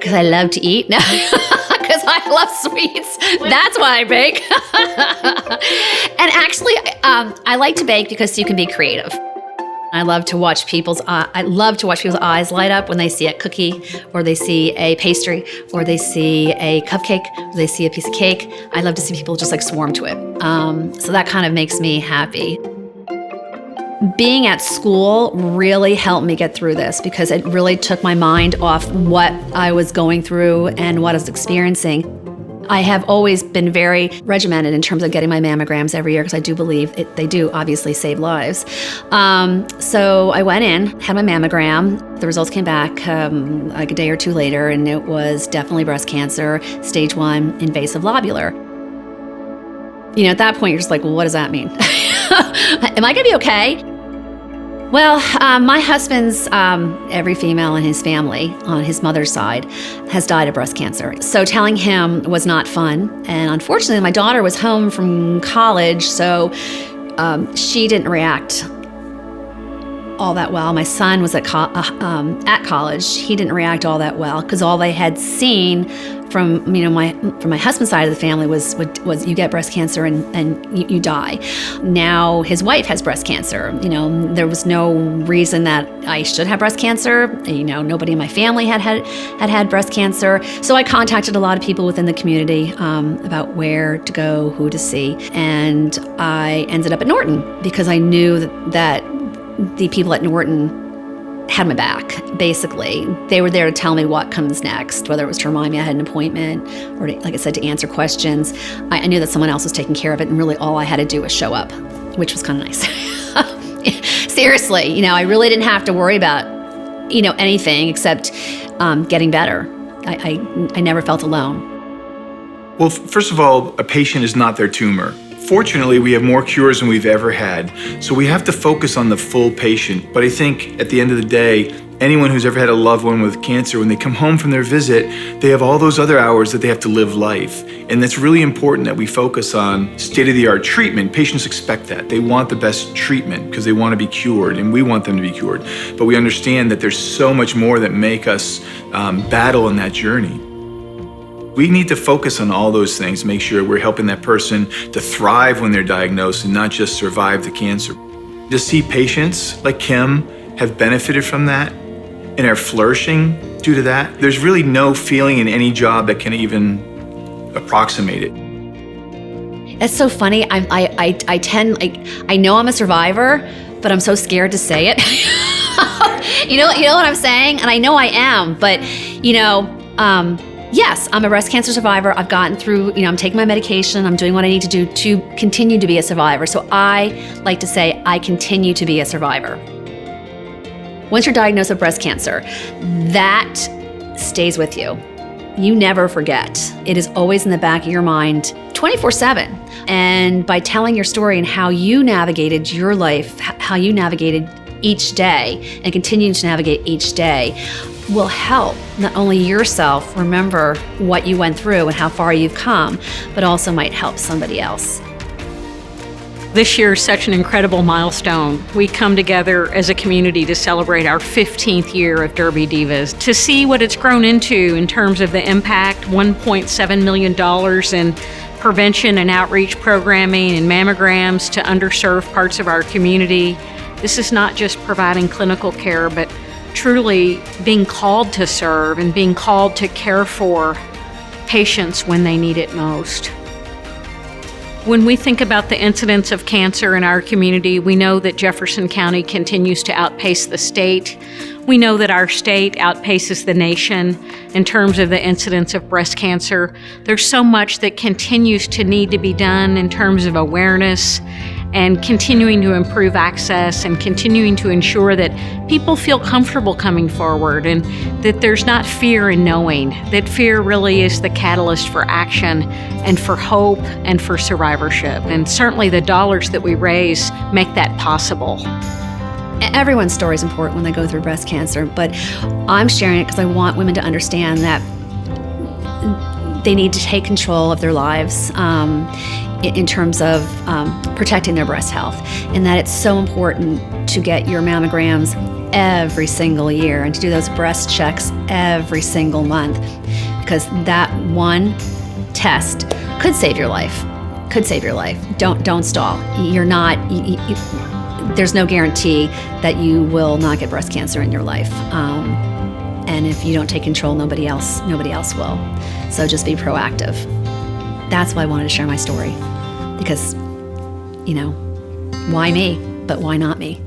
Because I love to eat? No, because I love sweets. That's why I bake. And actually, I like to bake because you can be creative. I love to watch people's eyes light up when they see a cookie, or they see a pastry, or they see a cupcake, or they see a piece of cake. I love to see people just like swarm to it. So that kind of makes me happy. Being at school really helped me get through this because it really took my mind off what I was going through and what I was experiencing. I have always been very regimented in terms of getting my mammograms every year because I do believe they do obviously save lives. So I went in, had my mammogram. The results came back like a day or two later, and it was definitely breast cancer, stage 1, invasive lobular. You know, at that point, you're just like, well, what does that mean? Am I gonna be okay? Well, my husband's, every female in his family on his mother's side has died of breast cancer. So telling him was not fun. And unfortunately, my daughter was home from college, so she didn't react all that well. My son was at college. He didn't react all that well because all they had seen from my husband's side of the family was you get breast cancer and you die. Now his wife has breast cancer. You know, there was no reason that I should have breast cancer. You know, nobody in my family had breast cancer. So I contacted a lot of people within the community about where to go, who to see, and I ended up at Norton because I knew that the people at Norton had my back, basically. They were there to tell me what comes next, whether it was to remind me I had an appointment or, like I said, to answer questions. I knew that someone else was taking care of it, and really all I had to do was show up, which was kind of nice. Seriously, you know, I really didn't have to worry about, you know, anything except getting better. I never felt alone. Well, first of all, a patient is not their tumor. Fortunately, we have more cures than we've ever had, so we have to focus on the full patient. But I think at the end of the day, anyone who's ever had a loved one with cancer, when they come home from their visit, they have all those other hours that they have to live life. And that's really important that we focus on state-of-the-art treatment. Patients expect that. They want the best treatment because they want to be cured, and we want them to be cured. But we understand that there's so much more that make us battle in that journey. We need to focus on all those things, make sure we're helping that person to thrive when they're diagnosed and not just survive the cancer. To see patients like Kim have benefited from that and are flourishing due to that, there's really no feeling in any job that can even approximate it. It's so funny. I know I'm a survivor, but I'm so scared to say it. you know what I'm saying? And I know I am, but yes, I'm a breast cancer survivor. I've gotten through, I'm taking my medication. I'm doing what I need to do to continue to be a survivor. So I like to say I continue to be a survivor. Once you're diagnosed with breast cancer, that stays with you. You never forget. It is always in the back of your mind 24/7. And by telling your story and how you navigated your life, how you navigated each day and continue to navigate each day, will help not only yourself remember what you went through and how far you've come, but also might help somebody else. This year is such an incredible milestone. We come together as a community to celebrate our 15th year of Derby Divas. To see what it's grown into in terms of the impact, $1.7 million in prevention and outreach programming and mammograms to underserved parts of our community. This is not just providing clinical care, but truly being called to serve and being called to care for patients when they need it most. When we think about the incidence of cancer in our community, we know that Jefferson County continues to outpace the state. We know that our state outpaces the nation in terms of the incidence of breast cancer. There's so much that continues to need to be done in terms of awareness and continuing to improve access and continuing to ensure that people feel comfortable coming forward and that there's not fear in knowing, that fear really is the catalyst for action and for hope and for survivorship. And certainly the dollars that we raise make that possible. Everyone's story is important when they go through breast cancer, but I'm sharing it because I want women to understand that they need to take control of their lives in terms of protecting their breast health, and that it's so important to get your mammograms every single year and to do those breast checks every single month, because that one test could save your life. Could save your life. Don't stall. You're not. There's no guarantee that you will not get breast cancer in your life. And if you don't take control, nobody else will. So just be proactive. That's why I wanted to share my story, because, why me? But why not me?